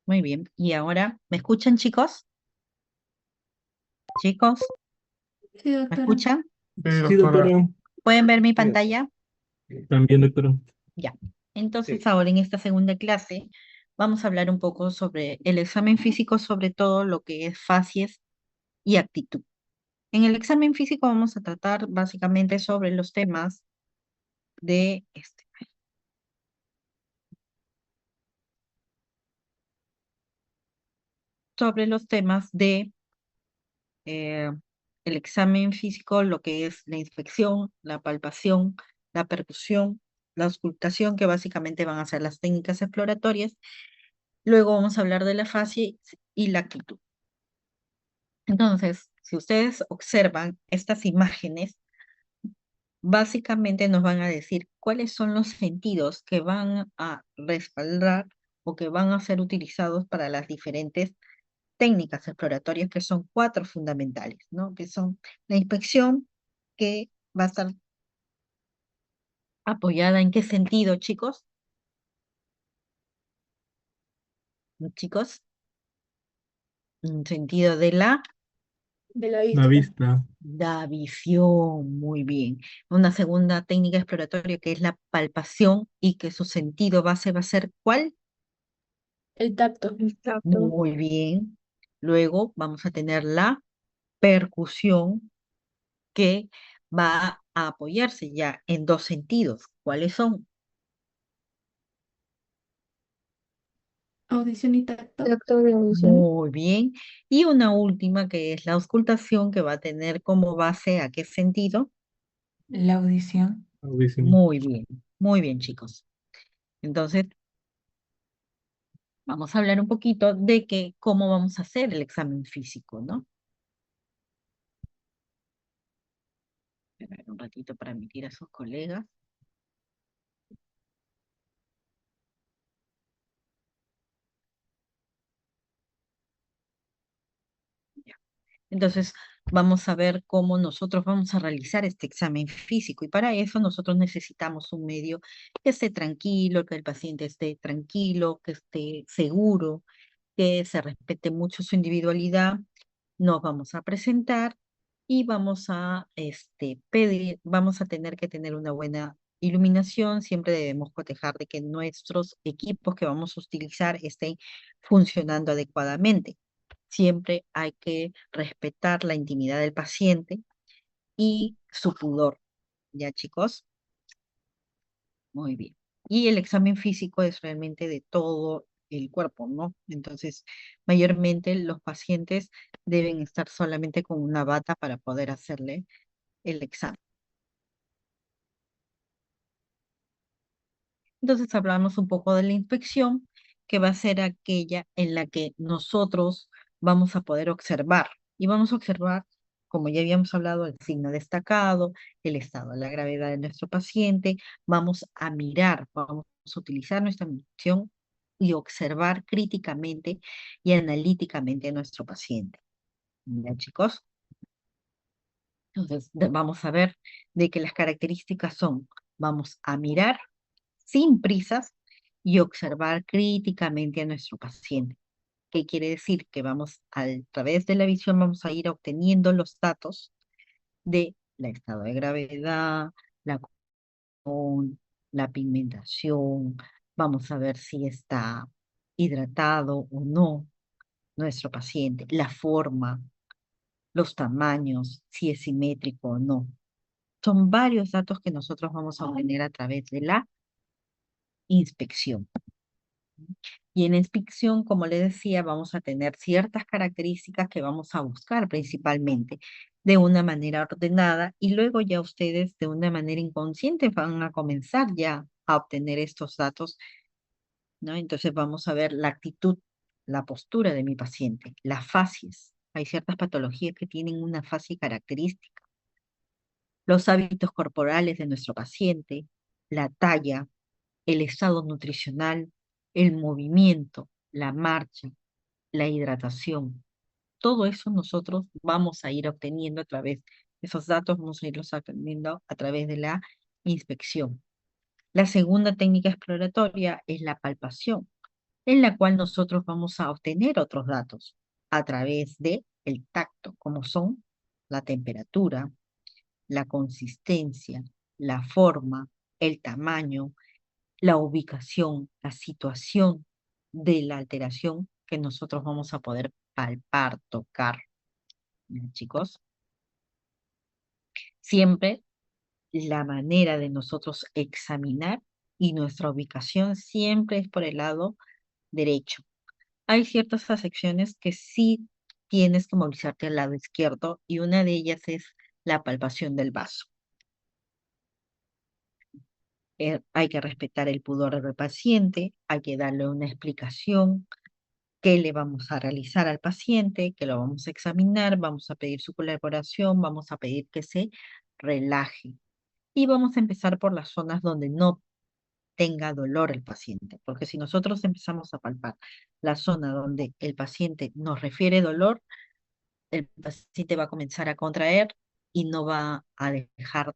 Muy bien. Y ahora, ¿me escuchan, chicos? Chicos, Sí, ¿me doctora. escuchan? Sí, doctora. ¿Pueden ver mi Sí, pantalla? también, doctora. Ya. Entonces, Sí. ahora en esta segunda clase vamos a hablar un poco sobre el examen físico, sobre todo lo que es facies y actitud. En el examen físico vamos a tratar básicamente sobre los temas de sobre los temas de eh, el examen físico, lo que es la inspección, la palpación, la percusión, la auscultación, que básicamente van a ser las técnicas exploratorias. Luego vamos a hablar de la fase y la actitud. Entonces, si ustedes observan estas imágenes, básicamente nos van a decir cuáles son los sentidos que van a respaldar o que van a ser utilizados para las diferentes técnicas exploratorias, que son cuatro fundamentales, ¿no? Que son la inspección, que va a estar apoyada en qué sentido, chicos. Chicos, en sentido de De la La vista. vista. la visión, muy bien. Una segunda técnica exploratoria que es la palpación y que su sentido base va a ser ¿cuál? El tacto. Exacto. Muy bien. Luego vamos a tener la percusión, que va a apoyarse ya en dos sentidos. ¿Cuáles son? Audición y tacto. Tacto de audición. Muy bien. Y una última que es la auscultación, que va a tener como base a qué sentido. La audición. Audición. Muy bien, chicos. Entonces, vamos a hablar un poquito de que cómo vamos a hacer el examen físico, ¿no? Esperar un ratito para admitir a sus colegas. Ya. Entonces, vamos a ver cómo nosotros vamos a realizar este examen físico, y para eso nosotros necesitamos un medio que esté tranquilo, que el paciente esté tranquilo, que esté seguro, que se respete mucho su individualidad. Nos vamos a presentar y vamos a pedir, vamos a tener que tener una buena iluminación. Siempre debemos cotejar de que nuestros equipos que vamos a utilizar estén funcionando adecuadamente. Siempre hay que respetar la intimidad del paciente y su pudor. ¿Ya, chicos? Muy bien. Y el examen físico es realmente de todo el cuerpo, ¿no? Entonces, mayormente los pacientes deben estar solamente con una bata para poder hacerle el examen. Entonces, hablamos un poco de la inspección, que va a ser aquella en la que nosotros vamos a poder observar. Y vamos a observar, como ya habíamos hablado, el signo destacado, el estado de la gravedad de nuestro paciente. Vamos a mirar, vamos a utilizar nuestra medición y observar críticamente y analíticamente a nuestro paciente. ¿Ya, chicos? Entonces, vamos a ver de que las características son: vamos a mirar sin prisas y observar críticamente a nuestro paciente. ¿Qué quiere decir? Que vamos a través de la visión vamos a ir obteniendo los datos de la estado de gravedad, la la pigmentación. Vamos a ver si está hidratado o no nuestro paciente, la forma, los tamaños, si es simétrico o no. Son varios datos que nosotros vamos a obtener a través de la inspección. Y en inspección, como le decía, vamos a tener ciertas características que vamos a buscar principalmente de una manera ordenada, y luego ya ustedes de una manera inconsciente van a comenzar ya a obtener estos datos, ¿no? Entonces vamos a ver la actitud, la postura de mi paciente, las facies. Hay ciertas patologías que tienen una facie característica, los hábitos corporales de nuestro paciente, la talla, el estado nutricional, el movimiento, la marcha, la hidratación. Todo eso nosotros vamos a ir obteniendo a través, esos datos vamos a irlos obteniendo a través de la inspección. La segunda técnica exploratoria es la palpación. en la cual nosotros vamos a obtener otros datos a través de el tacto, como son la temperatura, la consistencia, la forma, el tamaño, la ubicación, la situación de la alteración que nosotros vamos a poder palpar, tocar. ¿Ya, chicos? Siempre la manera de nosotros examinar y nuestra ubicación siempre es por el lado derecho. Hay ciertas acepciones que sí tienes que movilizarte al lado izquierdo y una de ellas es la palpación del vaso. Hay que respetar el pudor del paciente, hay que darle una explicación, qué le vamos a realizar al paciente, que lo vamos a examinar, vamos a pedir su colaboración, vamos a pedir que se relaje. Y vamos a empezar por las zonas donde no tenga dolor el paciente, porque si nosotros empezamos a palpar la zona donde el paciente nos refiere dolor, el paciente va a comenzar a contraer y no va a dejar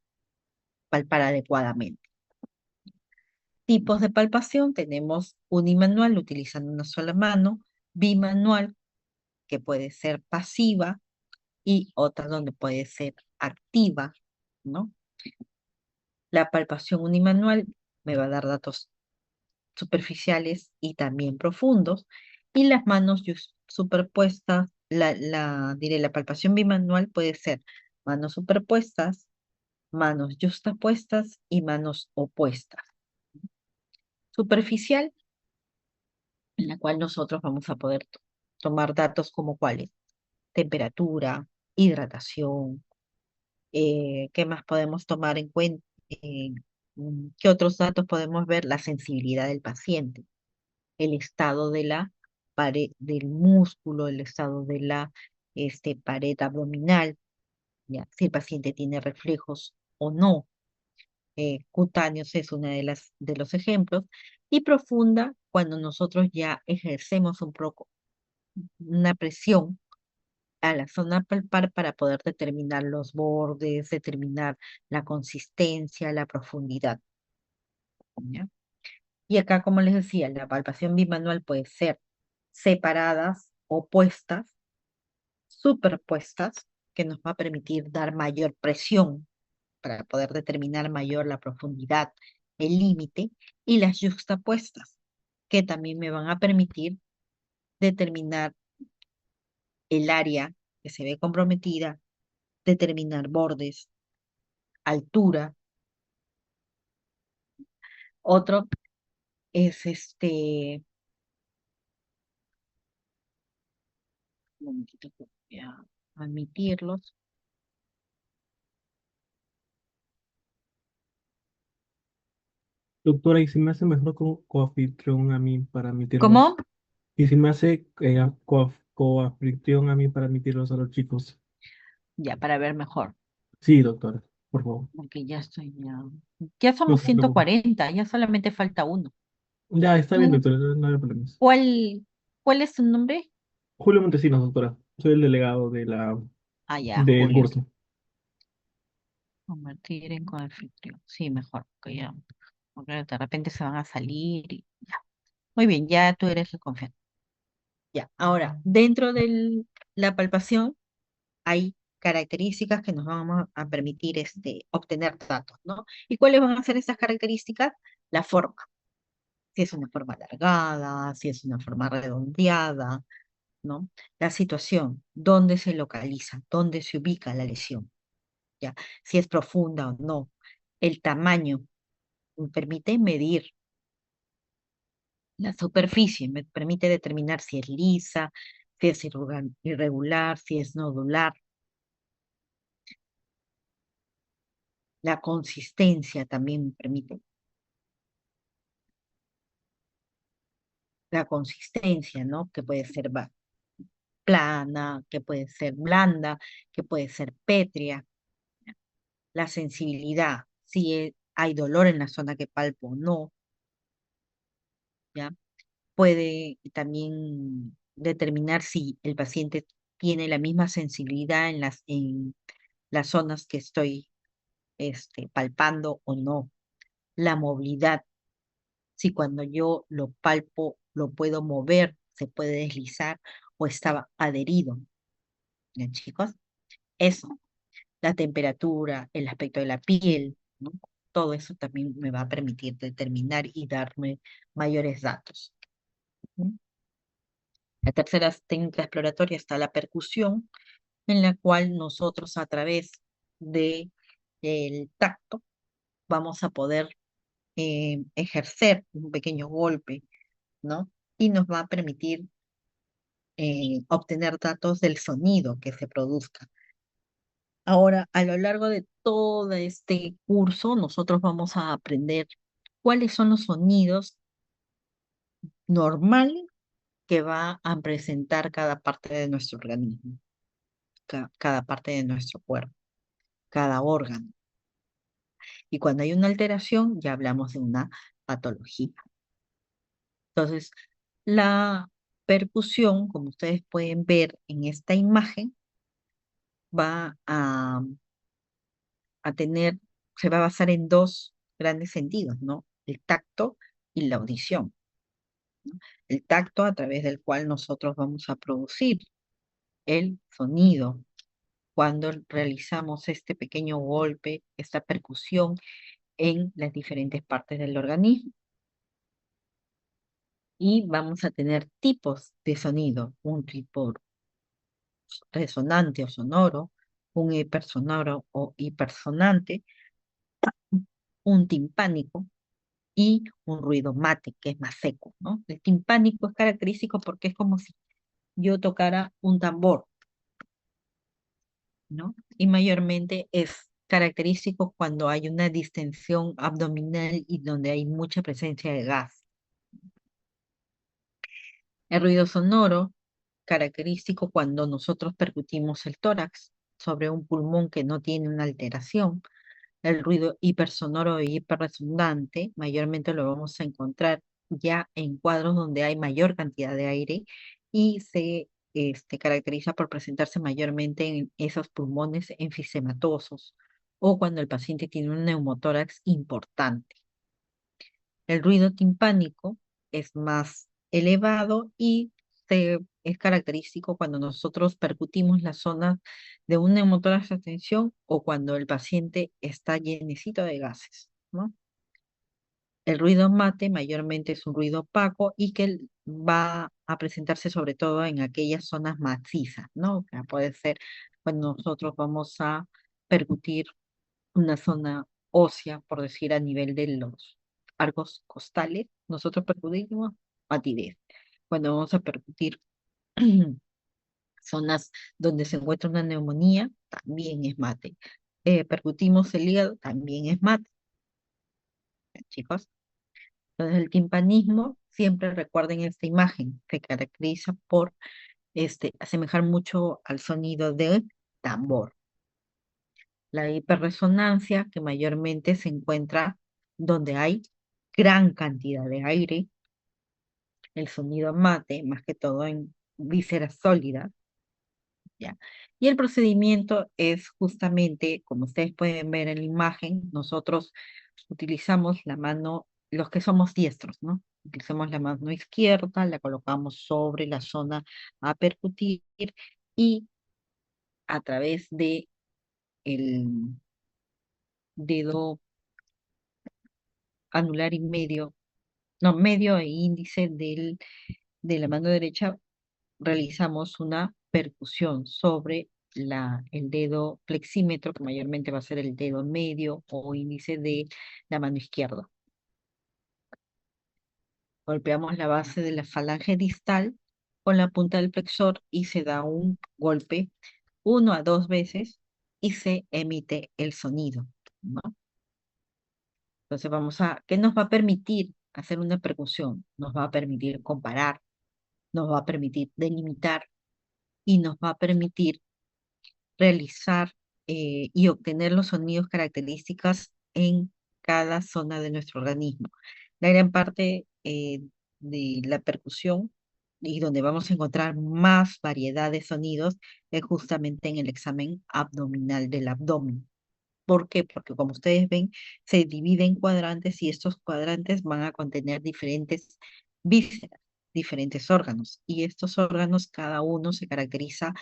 palpar adecuadamente. Tipos de palpación, tenemos unimanual utilizando una sola mano, bimanual, que puede ser pasiva, y otra donde puede ser activa, ¿no? La palpación unimanual me va a dar datos superficiales y también profundos, y las manos superpuestas, diré, la palpación bimanual puede ser manos superpuestas, manos yuxtapuestas y manos opuestas. Superficial, en la cual nosotros vamos a poder tomar datos como cuáles: temperatura, hidratación, ¿qué más podemos tomar en cuenta? ¿Qué otros datos podemos ver? La sensibilidad del paciente, el estado de la pared del músculo, el estado de la pared abdominal, ¿ya? Si el paciente tiene reflejos o no. Cutáneos es una de los ejemplos. Y profunda, cuando nosotros ya ejercemos un poco una presión a la zona palpar para poder determinar los bordes, determinar la consistencia, la profundidad, ¿ya? Y acá, como les decía, la palpación bimanual puede ser separadas, opuestas, superpuestas, que nos va a permitir dar mayor presión para poder determinar mayor la profundidad, el límite, y las yuxtapuestas, que también me van a permitir determinar el área que se ve comprometida, determinar bordes, altura. Otro es un momentito que voy a admitirlos. Doctora, ¿y si me hace mejor como coanfitrión a mí para admitirlos? ¿Cómo? ¿Y si me hace coanfitrión a mí para admitirlos a los chicos? Ya, para ver mejor, Sí, doctora, por favor. porque ya No somos se preocupe. 140, ya solamente falta uno. Ya, está bien, ¿Tú, doctora, no hay problemas. cuál es tu nombre? Julio Montesinos, doctora. Soy el delegado de Ah, ya, del Julio. curso. Convertir en coanfitrión. Sí, mejor, porque de repente se van a salir y ya. Muy bien, ya tú eres el confiante. Ya, ahora, dentro de la palpación hay características que nos van a permitir obtener datos, ¿no? ¿Y cuáles van a ser esas características? La forma, si es una forma alargada, si es una forma redondeada, ¿no? La situación, dónde se localiza, dónde se ubica la lesión, ¿ya? Si es profunda o no. El tamaño me permite medir la superficie, me permite determinar si es lisa, si es irregular, si es nodular. La consistencia también me permite. La consistencia, ¿no? Que puede ser plana, que puede ser blanda, que puede ser pétrea. La sensibilidad, si hay dolor en la zona que palpo o no, ¿ya? Puede también determinar si el paciente tiene la misma sensibilidad en las zonas que estoy palpando o no. La movilidad, si cuando yo lo palpo lo puedo mover, se puede deslizar o estaba adherido. ¿Ya, chicos? Eso, la temperatura, el aspecto de la piel, ¿no? Todo eso también me va a permitir determinar y darme mayores datos. ¿Mm? La tercera técnica exploratoria está la percusión, en la cual nosotros a través de el tacto vamos a poder ejercer un pequeño golpe, ¿no? Y nos va a permitir obtener datos del sonido que se produzca. Ahora, a lo largo de todo este curso, nosotros vamos a aprender cuáles son los sonidos normales que va a presentar cada parte de nuestro organismo, cada parte de nuestro cuerpo, cada órgano. Y cuando hay una alteración, ya hablamos de una patología. Entonces, la percusión, como ustedes pueden ver en esta imagen, va a tener, se va a basar en dos grandes sentidos, ¿no? El tacto y la audición, ¿no? El tacto a través del cual nosotros vamos a producir el sonido cuando realizamos este pequeño golpe, esta percusión en las diferentes partes del organismo. Y vamos a tener tipos de sonido, un tipo resonante o sonoro, un hipersonoro o hipersonante, un timpánico y un ruido mate, que es más seco, ¿no? El timpánico es característico porque es como si yo tocara un tambor, ¿no? Y mayormente es característico cuando hay una distensión abdominal y donde hay mucha presencia de gas. El ruido sonoro, característico cuando nosotros percutimos el tórax sobre un pulmón que no tiene una alteración. El ruido hipersonoro e hiperresonante, mayormente lo vamos a encontrar ya en cuadros donde hay mayor cantidad de aire y se caracteriza por presentarse mayormente en esos pulmones enfisematosos o cuando el paciente tiene un neumotórax importante. El ruido timpánico es más elevado y es característico cuando nosotros percutimos la zona de un neumotórax de tensión o cuando el paciente está llenecito de gases, ¿no? El ruido mate mayormente es un ruido opaco y que va a presentarse sobre todo en aquellas zonas macizas, ¿no? Que puede ser cuando nosotros vamos a percutir una zona ósea, por decir, a nivel de los arcos costales, nosotros percutimos matidez. Cuando vamos a percutir zonas donde se encuentra una neumonía, también es mate. Percutimos el hígado, también es mate, chicos. Entonces el timpanismo, siempre recuerden esta imagen, se caracteriza por asemejar mucho al sonido del tambor. La hiperresonancia, que mayormente se encuentra donde hay gran cantidad de aire, el sonido mate, más que todo en vísceras sólidas, ¿ya? Y el procedimiento es justamente, como ustedes pueden ver en la imagen, nosotros utilizamos la mano, los que somos diestros, ¿no? Utilizamos la mano izquierda, la colocamos sobre la zona a percutir y a través de el dedo anular y medio, no, medio e índice de la mano derecha, realizamos una percusión sobre el dedo flexímetro, que mayormente va a ser el dedo medio o índice de la mano izquierda. Golpeamos la base de la falange distal con la punta del flexor y se da un golpe 1 a 2 veces y se emite el sonido, ¿no? Entonces ¿qué nos va a permitir hacer una percusión? Nos va a permitir comparar, nos va a permitir delimitar y nos va a permitir realizar y obtener los sonidos características en cada zona de nuestro organismo. La gran parte de la percusión y donde vamos a encontrar más variedad de sonidos es justamente en el examen abdominal del abdomen, ¿Por qué? Porque como ustedes ven, se divide en cuadrantes y estos cuadrantes van a contener diferentes vísceras, diferentes órganos. Y estos órganos, cada uno se caracteriza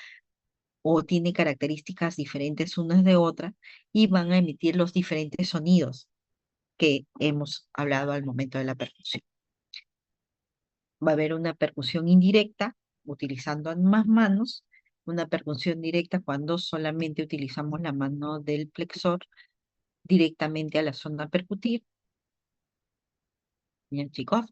o tiene características diferentes unas de otras y van a emitir los diferentes sonidos que hemos hablado al momento de la percusión. Va a haber una percusión indirecta utilizando ambas manos, una percusión directa cuando solamente utilizamos la mano del flexor directamente a la zona a percutir. Bien, chicos.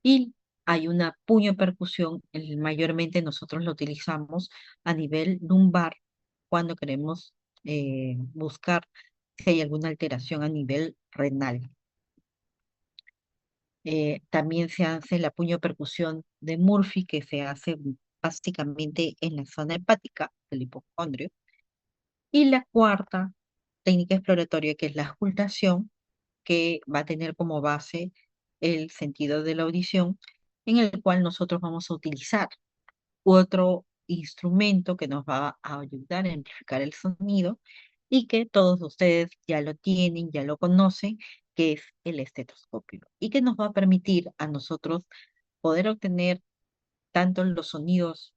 Y hay una puño percusión, mayormente nosotros lo utilizamos a nivel lumbar cuando queremos buscar si hay alguna alteración a nivel renal. También se hace la puño percusión de Murphy, que se hace básicamente en la zona hepática del hipocondrio. Y la cuarta técnica exploratoria, que es la auscultación, que va a tener como base el sentido de la audición, en el cual nosotros vamos a utilizar otro instrumento que nos va a ayudar a amplificar el sonido y que todos ustedes ya lo tienen, ya lo conocen, que es el estetoscopio, y que nos va a permitir a nosotros poder obtener tanto los sonidos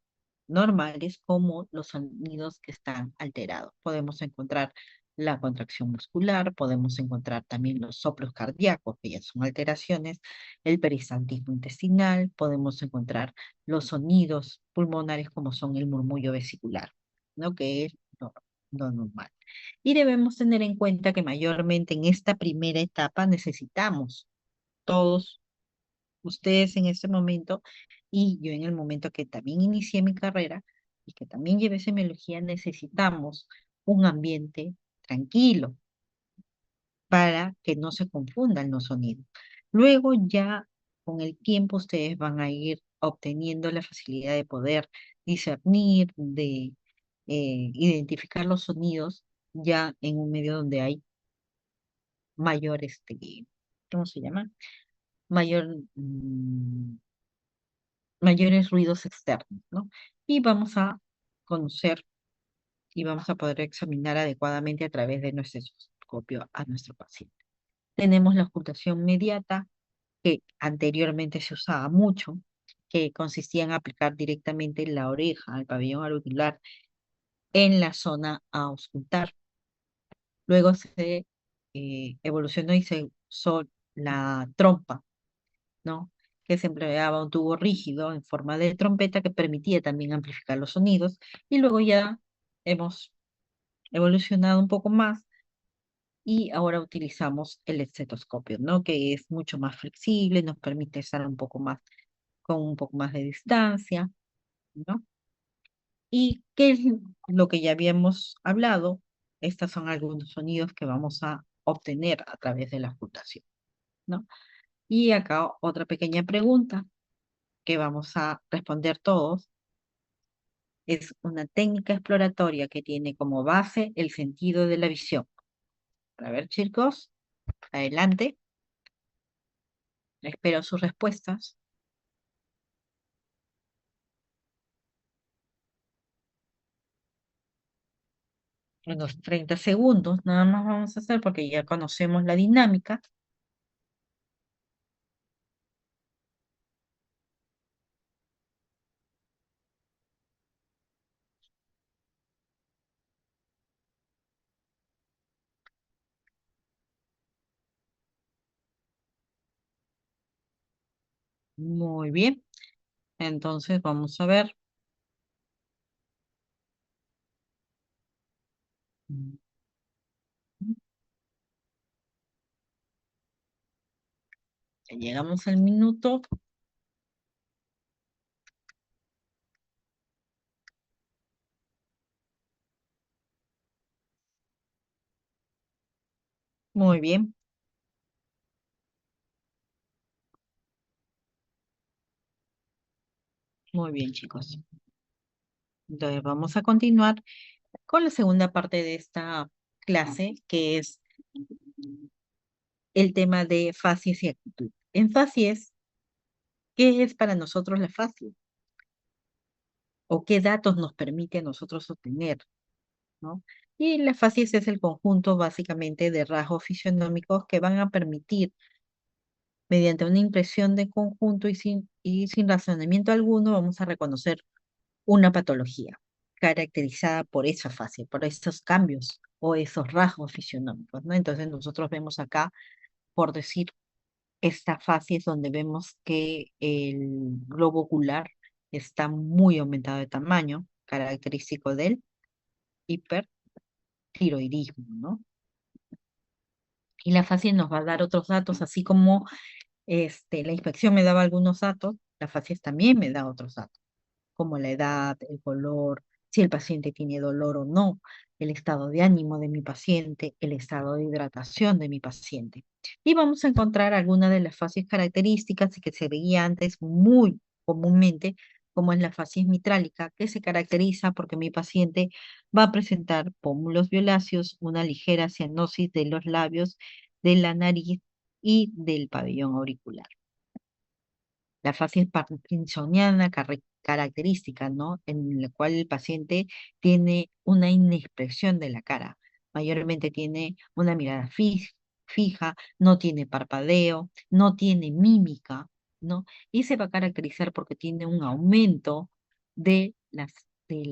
normales como los sonidos que están alterados. Podemos encontrar la contracción muscular, podemos encontrar también los soplos cardíacos, que ya son alteraciones, el peristaltismo intestinal, podemos encontrar los sonidos pulmonares como son el murmullo vesicular, ¿no? Que es lo normal. Y debemos tener en cuenta que mayormente en esta primera etapa necesitamos todos ustedes en este momento y yo en el momento que también inicié mi carrera y que también llevé semiología, necesitamos un ambiente tranquilo para que no se confundan los sonidos. Luego ya con el tiempo ustedes van a ir obteniendo la facilidad de poder discernir, de identificar los sonidos ya en un medio donde hay mayor, ¿cómo se llama? Mayor, mayores ruidos externos, ¿no? Y vamos a conocer y vamos a poder examinar adecuadamente a través de nuestro estetoscopio a nuestro paciente. Tenemos la ocultación mediata, que anteriormente se usaba mucho, que consistía en aplicar directamente la oreja al pabellón auricular en la zona a auscultar. Luego se evolucionó y se usó la trompa, ¿no? Que se empleaba un tubo rígido en forma de trompeta que permitía también amplificar los sonidos. Y luego ya hemos evolucionado un poco más y ahora utilizamos el estetoscopio, ¿no? Que es mucho más flexible, nos permite estar un poco más, con un poco más de distancia, ¿no? ¿Y qué es lo que ya habíamos hablado? Estos son algunos sonidos que vamos a obtener a través de la auscultación, ¿no? Y acá otra pequeña pregunta que vamos a responder todos. Es una técnica exploratoria que tiene como base el sentido de la visión. A ver, chicos, adelante. Espero sus respuestas. Unos 30 segundos, nada más vamos a hacer porque ya conocemos la dinámica. Muy bien. Entonces vamos a ver. Ya llegamos al minuto. Muy bien. Muy bien, chicos. Entonces vamos a continuar con la segunda parte de esta clase, que es el tema de facies y actitud. En facies, ¿qué es para nosotros la fascia? ¿O qué datos nos permite a nosotros obtener, ¿no? Y la facies es el conjunto básicamente de rasgos fisionómicos que van a permitir, mediante una impresión de conjunto y sin razonamiento alguno, vamos a reconocer una patología caracterizada por esa fase, por esos cambios o esos rasgos fisionómicos, ¿no? Entonces nosotros vemos acá, por decir, esta fase es donde vemos que el globo ocular está muy aumentado de tamaño, característico del hipertiroidismo, ¿no? Y la fase nos va a dar otros datos, así como la inspección me daba algunos datos, la fase también me da otros datos, como la edad, el color, si el paciente tiene dolor o no, el estado de ánimo de mi paciente, el estado de hidratación de mi paciente. Y vamos a encontrar algunas de las fases características y que se veía antes muy comúnmente, como es la facies mitrálica, que se caracteriza porque mi paciente va a presentar pómulos violáceos, una ligera cianosis de los labios, de la nariz y del pabellón auricular. La fase parkinsoniana característica, ¿no? En la cual el paciente tiene una inexpresión de la cara. Mayormente tiene una mirada fija, no tiene parpadeo, no tiene mímica, ¿no? Y se va a caracterizar porque tiene un aumento de la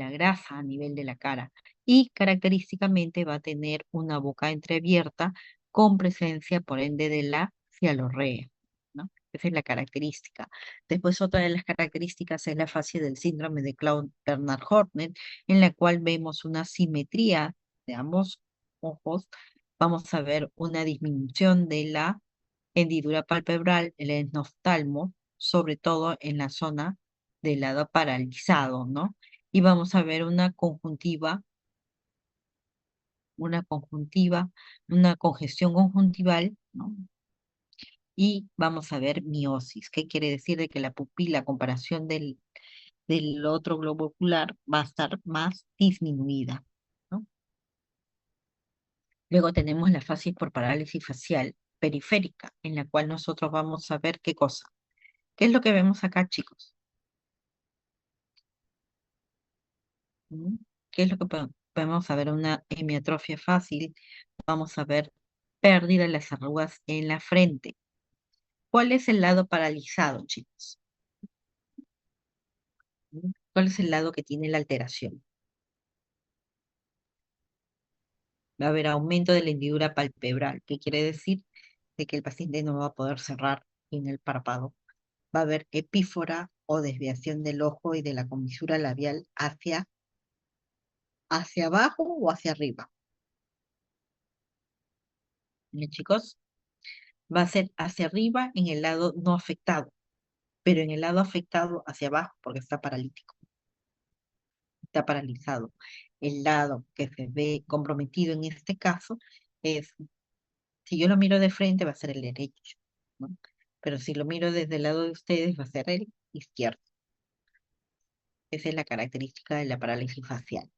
grasa a nivel de la cara. Y característicamente va a tener una boca entreabierta con presencia, por ende, de la cialorrea, ¿no? Esa es la característica. Después otra de las características es la fase del síndrome de Claude-Bernard-Horner, en la cual vemos una simetría de ambos ojos. Vamos a ver una disminución de la hendidura palpebral, el enoftalmo, sobre todo en la zona del lado paralizado, ¿no? Y vamos a ver una congestión conjuntival, ¿no? Y vamos a ver miosis. ¿Qué quiere decir? De que la pupila, a comparación del otro globo ocular, va a estar más disminuida, ¿no? Luego tenemos la fase por parálisis facial periférica, en la cual nosotros vamos a ver qué cosa. ¿Qué es lo que vemos acá, chicos? ¿Mm? ¿Qué es lo que podemos ver? Una hemiatrofia fácil. Vamos a ver pérdida de las arrugas en la frente. ¿Cuál es el lado paralizado, chicos? ¿Cuál es el lado que tiene la alteración? Va a haber aumento de la hendidura palpebral, que quiere decir de que el paciente no va a poder cerrar en el párpado. Va a haber epífora o desviación del ojo y de la comisura labial hacia abajo o hacia arriba. ¿Bien, chicos? Va a ser hacia arriba en el lado no afectado, pero en el lado afectado hacia abajo porque está paralítico, está paralizado. El lado que se ve comprometido en este caso es, si yo lo miro de frente, va a ser el derecho, ¿no? Pero si lo miro desde el lado de ustedes, va a ser el izquierdo. Esa es la característica de la parálisis facial.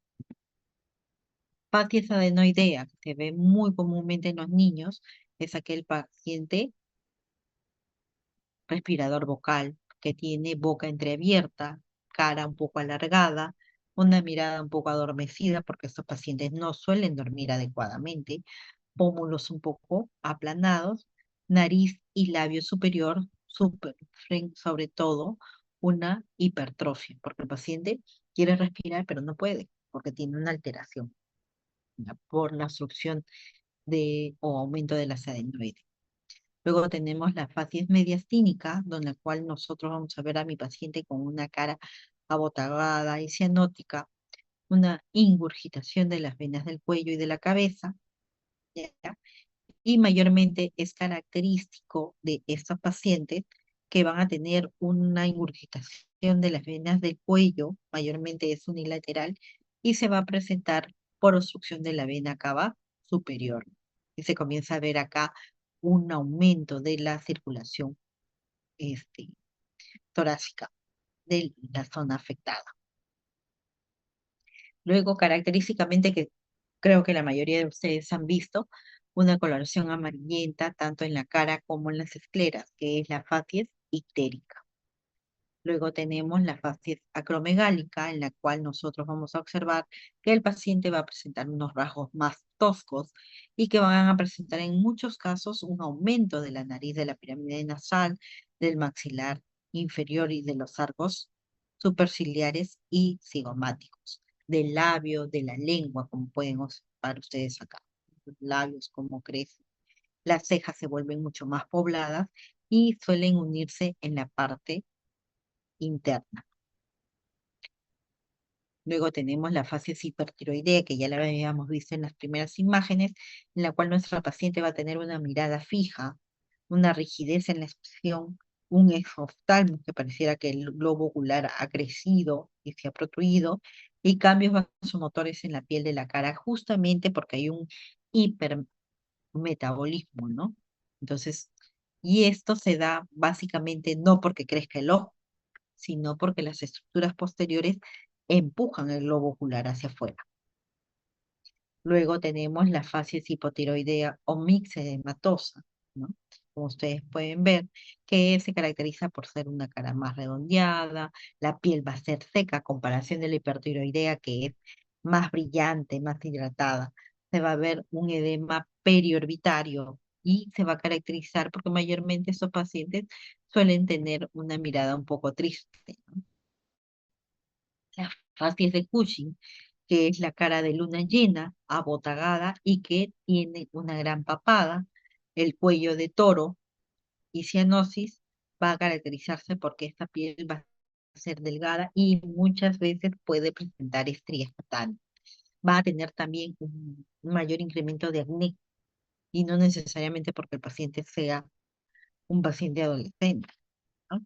Facies adenoidea, que se ve muy comúnmente en los niños, es aquel paciente respirador vocal que tiene boca entreabierta, cara un poco alargada, una mirada un poco adormecida, porque estos pacientes no suelen dormir adecuadamente, pómulos un poco aplanados, nariz y labio superior sufren sobre todo una hipertrofia, porque el paciente quiere respirar pero no puede, porque tiene una alteración, ¿ya? Por la obstrucción o aumento de las adenoides. Luego tenemos la facies mediastínica, donde la cual nosotros vamos a ver a mi paciente con una cara abotagada y cianótica, una ingurgitación de las venas del cuello y de la cabeza, ¿ya? Y mayormente es característico de estos pacientes que van a tener una ingurgitación de las venas del cuello, mayormente es unilateral, y se va a presentar por obstrucción de la vena cava superior. Y se comienza a ver acá un aumento de la circulación este, torácica de la zona afectada. Luego, característicamente, que creo que la mayoría de ustedes han visto, una coloración amarillenta tanto en la cara como en las escleras, que es la facies ictérica. Luego tenemos la fase acromegálica, en la cual nosotros vamos a observar que el paciente va a presentar unos rasgos más toscos y que van a presentar en muchos casos un aumento de la nariz, de la pirámide nasal, del maxilar inferior y de los arcos superciliares y cigomáticos, del labio, de la lengua, como pueden observar ustedes acá. Los labios, como crecen. Las cejas se vuelven mucho más pobladas y suelen unirse en la parte interna. Luego tenemos la fase hipertiroidea, que ya la habíamos visto en las primeras imágenes, en la cual nuestra paciente va a tener una mirada fija, una rigidez en la expresión, un exoftalmo que pareciera que el globo ocular ha crecido y se ha protruido, y cambios vasomotores en la piel de la cara, justamente porque hay un hipermetabolismo, ¿no? Entonces, y esto se da básicamente no porque crezca el ojo, sino porque las estructuras posteriores empujan el globo ocular hacia afuera. Luego tenemos la facies hipotiroidea o mixedematosa, ¿no? Como ustedes pueden ver, que se caracteriza por ser una cara más redondeada, la piel va a ser seca a comparación de la hipertiroidea, que es más brillante, más hidratada. Se va a ver un edema periorbitario y se va a caracterizar porque mayormente estos pacientes suelen tener una mirada un poco triste, ¿no? Las facies de Cushing, que es la cara de luna llena, abotagada y que tiene una gran papada, el cuello de toro y cianosis, va a caracterizarse porque esta piel va a ser delgada y muchas veces puede presentar estrías cutáneas. Va a tener también un mayor incremento de acné y no necesariamente porque el paciente sea un paciente adolescente, ¿no?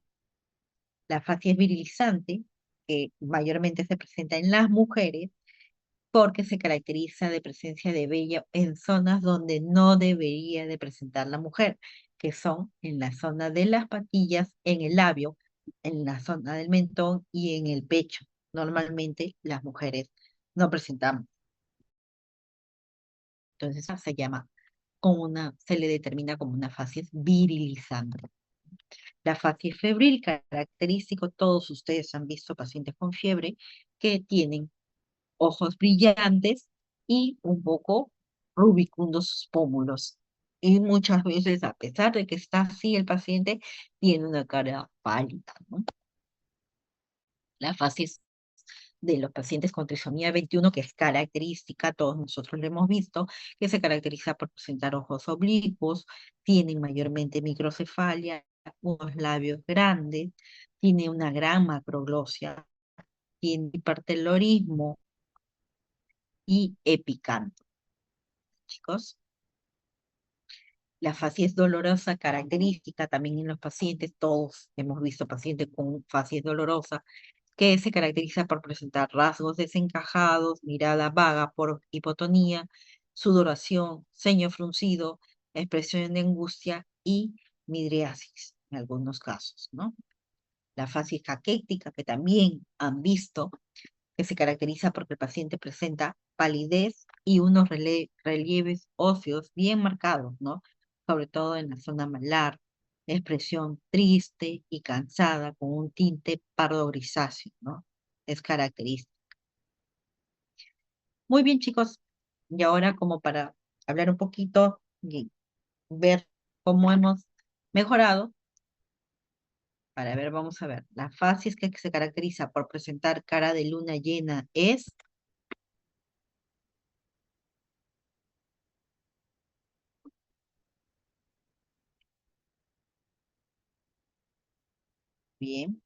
La facies virilizante, que mayormente se presenta en las mujeres, porque se caracteriza de presencia de vello en zonas donde no debería de presentar la mujer, que son en la zona de las patillas, en el labio, en la zona del mentón y en el pecho. Normalmente las mujeres no presentamos. Entonces se llama se le determina como una facies virilizante. La facies febril, característico, todos ustedes han visto pacientes con fiebre que tienen ojos brillantes y un poco rubicundos sus pómulos. Y muchas veces, a pesar de que está así el paciente, tiene una cara pálida, ¿no? La fases de los pacientes con trisomía 21, que es característica, todos nosotros lo hemos visto, que se caracteriza por presentar ojos oblicuos, tienen mayormente microcefalia, unos labios grandes, tiene una gran macroglosia, tiene hipertelorismo y epicanto. Chicos, la facies dolorosa característica también en los pacientes, todos hemos visto pacientes con facies dolorosa, que se caracteriza por presentar rasgos desencajados, mirada vaga por hipotonía, sudoración, ceño fruncido, expresión de angustia y midriasis en algunos casos, ¿no? La facies caquética, que también han visto, que se caracteriza porque el paciente presenta palidez y unos relieves óseos bien marcados, ¿no? Sobre todo en la zona malar, expresión triste y cansada con un tinte pardo grisáceo, ¿no? Es característico. Muy bien, chicos. Y ahora como para hablar un poquito y ver cómo hemos mejorado, para ver, vamos a ver. La facies que se caracteriza por presentar cara de luna llena es... Bien.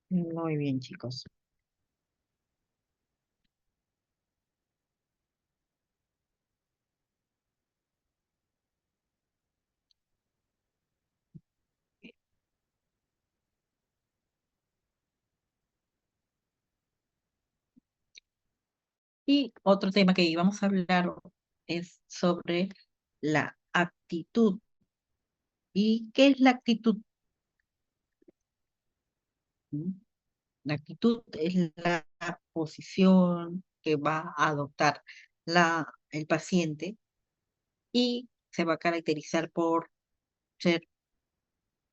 Muy bien, chicos. Y otro tema que íbamos a hablar es sobre la actitud. ¿Y qué es la actitud? ¿Mm? La actitud es la posición que va a adoptar el paciente y se va a caracterizar por ser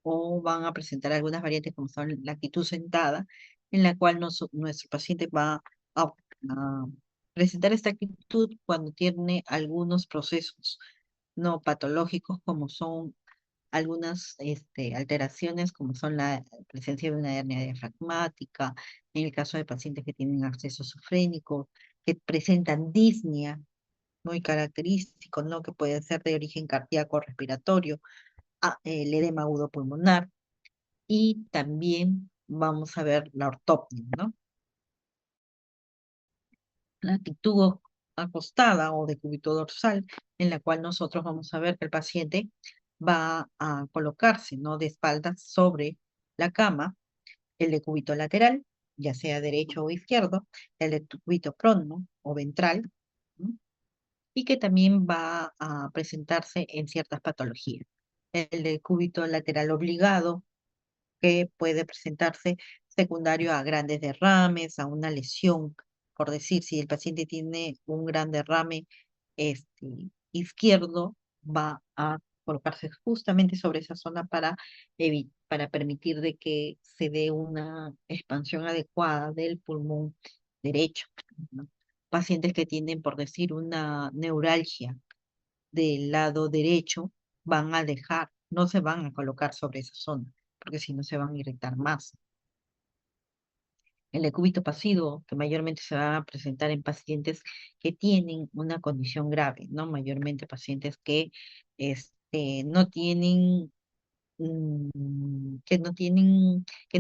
o van a presentar algunas variantes como son la actitud sentada, en la cual nuestro paciente va a presentar esta actitud cuando tiene algunos procesos no patológicos como son algunas alteraciones como son la presencia de una hernia diafragmática, en el caso de pacientes que tienen acceso sufrénico, que presentan disnea, muy característico, ¿no? Que puede ser de origen cardíaco respiratorio, el edema agudo pulmonar, y también vamos a ver la ortopnia, ¿no? La actitud acostada o de cúbito dorsal, en la cual nosotros vamos a ver que el paciente va a colocarse, ¿no? De espaldas sobre la cama, el decúbito lateral, ya sea derecho o izquierdo, el decúbito prono o ventral, ¿no? Y que también va a presentarse en ciertas patologías. El decúbito lateral obligado, que puede presentarse secundario a grandes derrames, a una lesión, por decir, si el paciente tiene un gran derrame izquierdo, va a colocarse justamente sobre esa zona para permitir de que se dé una expansión adecuada del pulmón derecho, ¿no? Pacientes que tienen, por decir, una neuralgia del lado derecho, no se van a colocar sobre esa zona, porque si no se van a irritar más. El decúbito pasivo, que mayormente se va a presentar en pacientes que tienen una condición grave, ¿no? Mayormente pacientes que no tienen, que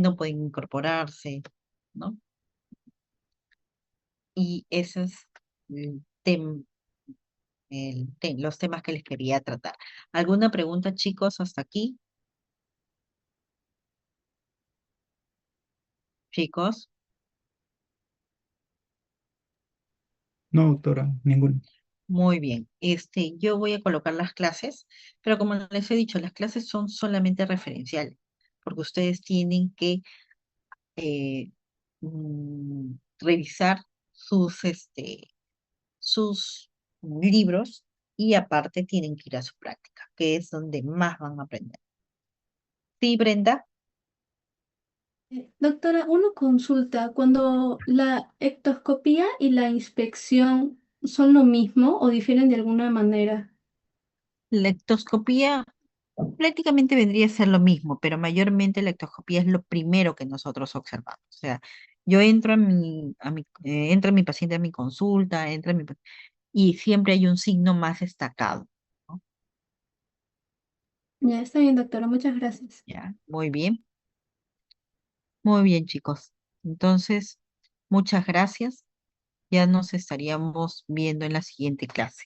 no pueden incorporarse, ¿no? Y esos es los temas que les quería tratar. ¿Alguna pregunta, chicos, hasta aquí? Chicos. No, doctora, ninguno. Muy bien. Yo voy a colocar las clases, pero como les he dicho, las clases son solamente referenciales, porque ustedes tienen que eh, revisar sus libros y aparte tienen que ir a su práctica, que es donde más van a aprender. Sí, Brenda. Doctora, una consulta. Cuando la ectoscopía y la inspección son lo mismo o difieren de alguna manera. La ectoscopía prácticamente vendría a ser lo mismo, pero mayormente la ectoscopía es lo primero que nosotros observamos. O sea, yo entra mi paciente a mi consulta, y siempre hay un signo más destacado, ¿no? Ya está bien, doctora. Muchas gracias. Ya, muy bien, chicos. Entonces, muchas gracias. Ya nos estaríamos viendo en la siguiente clase.